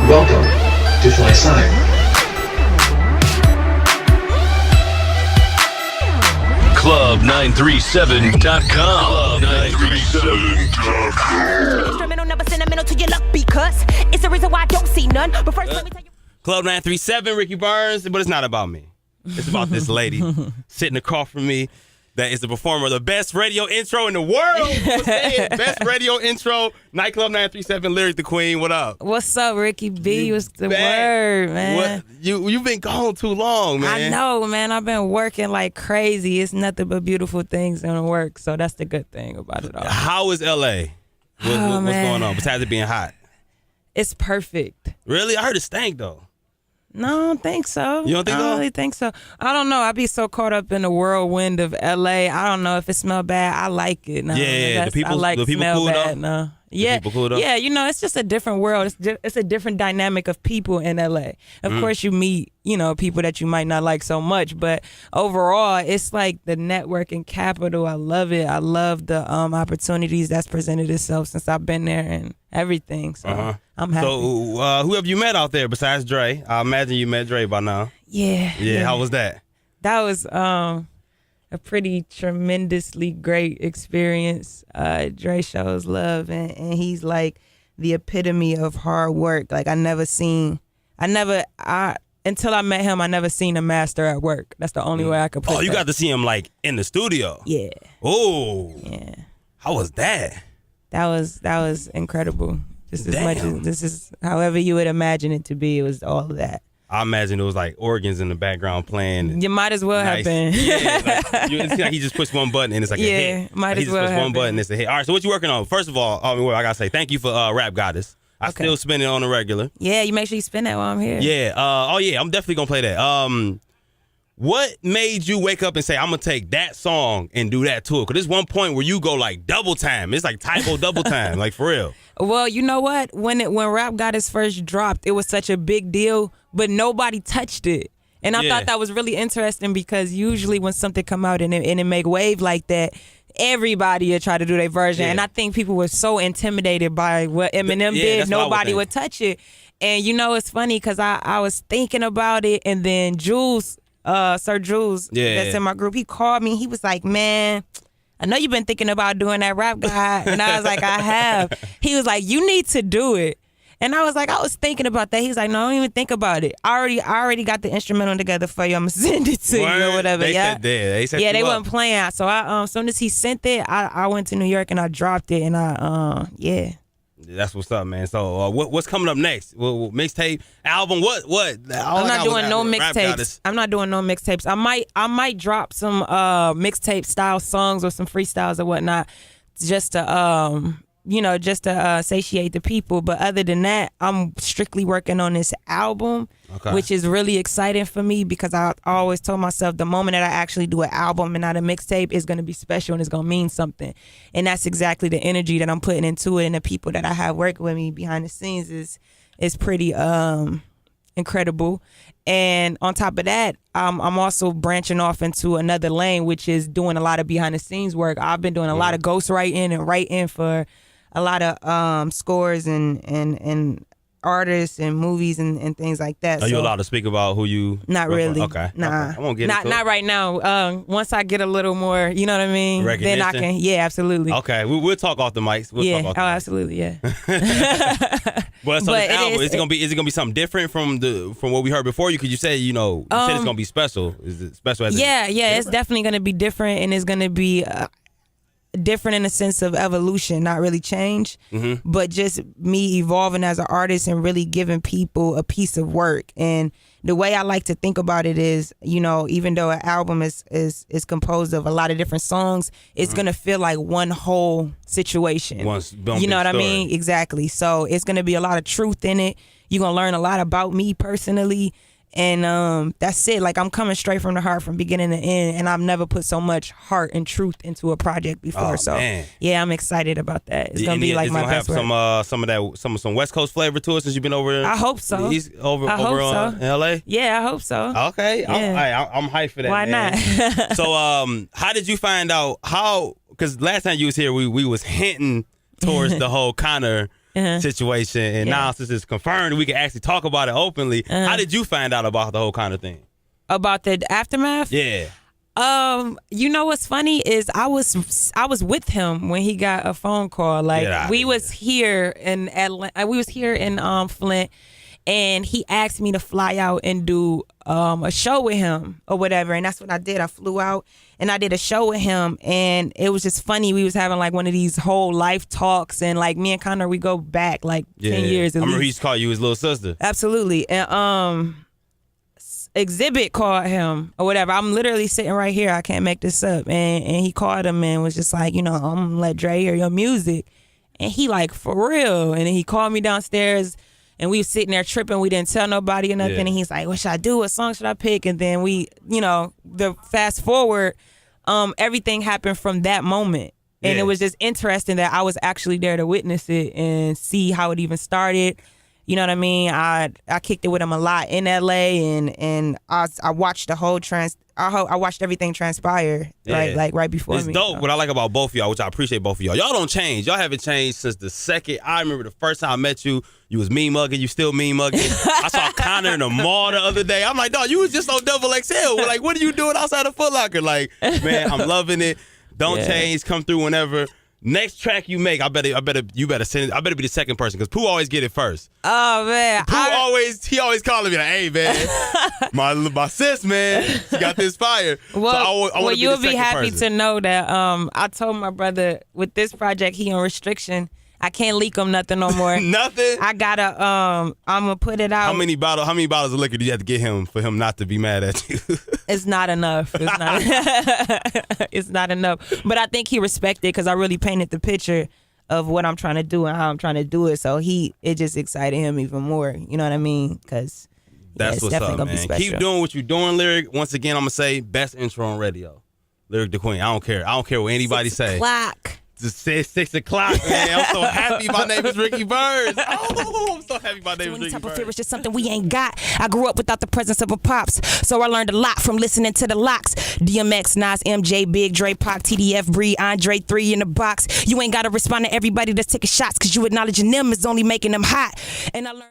Welcome to FlySign. Club937.com. Club937.com. Instrumental never sentimental to your luck because it's the reason why I don't see none. But first, let me tell you. Club 937, Ricky Burns, but it's not about me. It's about this lady sitting across from me that is the performer of the best radio intro in the world. Best radio intro, Nightclub 937, Lyric the Queen. What up? What's up, Ricky B? What's the back. word, man? What? You've been gone too long, man. I know, man. I've been working like crazy. It's nothing but beautiful things in work, so that's the good thing about it all. How is LA? What's going on besides it being hot? It's perfect. Really? I heard it stank though. No, I don't think so. You don't think I so? don't really think so. I don't know. I be so caught up in the whirlwind of LA. I don't know if it smell bad. I like it. No, Yeah, the people smell cool bad. though? No. Yeah, people cool though? yeah. You know, it's just a different world. It's a different dynamic of people in LA. Of course, you meet people that you might not like so much, but overall, it's like the networking capital. I love it. I love the opportunities that's presented itself since I've been there and everything. So I'm happy. So who have you met out there besides Dre? I imagine you met Dre by now. Yeah. How was that? That was a pretty tremendously great experience. Dre shows love, and he's like the epitome of hard work. Like until I met him, I never seen a master at work. That's the only way I could put it. Oh, you got to see him like in the studio. Yeah. Oh. Yeah. How was that? That was incredible. Just as Damn. much as this is however you would imagine it to be, it was all of that. I imagine it was like organs in the background playing. You might as well have been. Yeah, it's like he just pushed one button and it's like a hit. Might he as just well pushed have one button and it's a hit. All right, so what you working on? First of all, I gotta say thank you for Rap Goddess. I Okay. still spin it on the regular. Yeah, you make sure you spin that while I'm here. Yeah. I'm definitely gonna play that. What made you wake up and say I'm gonna take that song and do that to it? Cause there's one point where you go like double time. It's like typo double time, like for real. Well, you know what? When Rap Goddess first dropped, it was such a big deal, but nobody touched it. And I thought that was really interesting because usually when something come out and it make wave like that, everybody would try to do their version. Yeah. And I think people were so intimidated by what Eminem did, that's what I would nobody think. would touch it. And it's funny because I was thinking about it, and then Jules, Sir Jules, that's in my group, he called me. He was like, man, I know you've been thinking about doing that rap guy. And I was like, I have. He was like, you need to do it. And I was like, I was thinking about that. He was like, no, don't even think about it. I already got the instrumental together for you. I'm going to send it to you or whatever. They yeah. said they set Yeah, you they up. wasn't playing. So as soon as he sent it, I went to New York and I dropped it. And yeah. That's what's up, man. So what's coming up next? Mixtape, album, what? I'm not doing no mixtapes. I'm not doing no mixtapes. I might drop some mixtape style songs or some freestyles or whatnot, just to satiate the people. But other than that, I'm strictly working on this album, which is really exciting for me because I always told myself the moment that I actually do an album and not a mixtape is going to be special and it's going to mean something. And that's exactly the energy that I'm putting into it, and the people that I have working with me behind the scenes is pretty incredible. And on top of that, I'm also branching off into another lane, which is doing a lot of behind the scenes work. I've been doing a lot of ghostwriting and writing for a lot of scores and artists and movies and things like that. Are you allowed to speak about who you? Not really. Okay. Nah. Okay. I won't get into not it. right now. Once I get a little more, you know what I mean? Then I Recognition? can. Yeah, absolutely. Okay, we'll talk off the mics. Yeah. Talk off the Oh, mics. absolutely. Yeah. But so But this it album, is- is it gonna be something different from what we heard before? Because you said you said it's gonna be special. Is it special? Yeah. It's definitely going to be different, and it's going to be different in the sense of evolution, not really change, but just me evolving as an artist and really giving people a piece of work. And the way I like to think about it is, even though an album is composed of a lot of different songs, it's gonna feel like one whole situation. You know what I mean? Exactly. So it's gonna be a lot of truth in it. You're gonna learn a lot about me personally. And that's it. Like, I'm coming straight from the heart from beginning to end, and I've never put so much heart and truth into a project before. Man. Yeah, I'm excited about that. It's gonna be like my best work. Some West Coast flavor to it since you've been over there. I hope so. He's over I hope on so. LA. Yeah, I hope so. Okay, Yeah. I'm hyped for that. Why man. not? So, how did you find out? Because last time you was here, we was hinting towards the whole Connor situation, and now since it's confirmed, we can actually talk about it openly. How did you find out about the whole kind of thing? About the aftermath? Yeah. You know what's funny is I was with him when he got a phone call. Like we was here in Atlanta, we was here in Flint, and he asked me to fly out and do a show with him or whatever, and that's what I did. I flew out and I did a show with him, and it was just funny. We was having like one of these whole life talks, and like me and Connor, we go back like 10 years. I remember he used to call you his little sister. Absolutely, and Exhibit called him or whatever. I'm literally sitting right here. I can't make this up. And he called him and was just like, I'm gonna let Dre hear your music. And he like, for real. And then he called me downstairs and we was sitting there tripping. We didn't tell nobody or nothing. Yeah. And he's like, what should I do? What song should I pick? And then we, the fast forward, everything happened from that moment. And it was just interesting that I was actually there to witness it and see how it even started. You know what I mean? I kicked it with him a lot in LA, and I watched the whole I watched everything transpire right before me. It's dope. So. What I like about both of y'all, which I appreciate both of y'all. Y'all don't change. Y'all haven't changed since the second. I remember the first time I met you. You was mean mugging. You still mean mugging. I saw Connor in the mall the other day. I'm like, dog, you was just on Double XL. Like, what are you doing outside of Foot Locker? Like, man, I'm loving it. Don't change. Come through whenever. Next track you make, you better send it. I better be the second person because Pooh always get it first. Oh man, he always calling me like, hey man, my sis man, she got this fire. Well, so you'll be happy to know that I told my brother with this project he on restriction. I can't leak him nothing no more. Nothing. I gotta I'm gonna put it out. How many bottles of liquor do you have to get him for him not to be mad at you? It's not enough. It's not enough. But I think he respected it because I really painted the picture of what I'm trying to do and how I'm trying to do it. So it just excited him even more. You know what I mean? Because that's what's up, man. Keep doing what you're doing, Lyric. Once again, I'm gonna say best intro on radio, Lyric the Queen. I don't care what anybody say. Clock. Just say 6 o'clock, man. I'm so happy my name is Ricky Burns. Oh, I'm so happy my name is Ricky type Burns. of fear is just something we ain't got. I grew up without the presence of a pops, so I learned a lot from listening to the locks. DMX, Nas, MJ, Big Dre, Pac, TDF, Bree, Andre, 3 in the box. You ain't gotta respond to everybody that's taking shots, cause you acknowledging them is only making them hot. And I learned.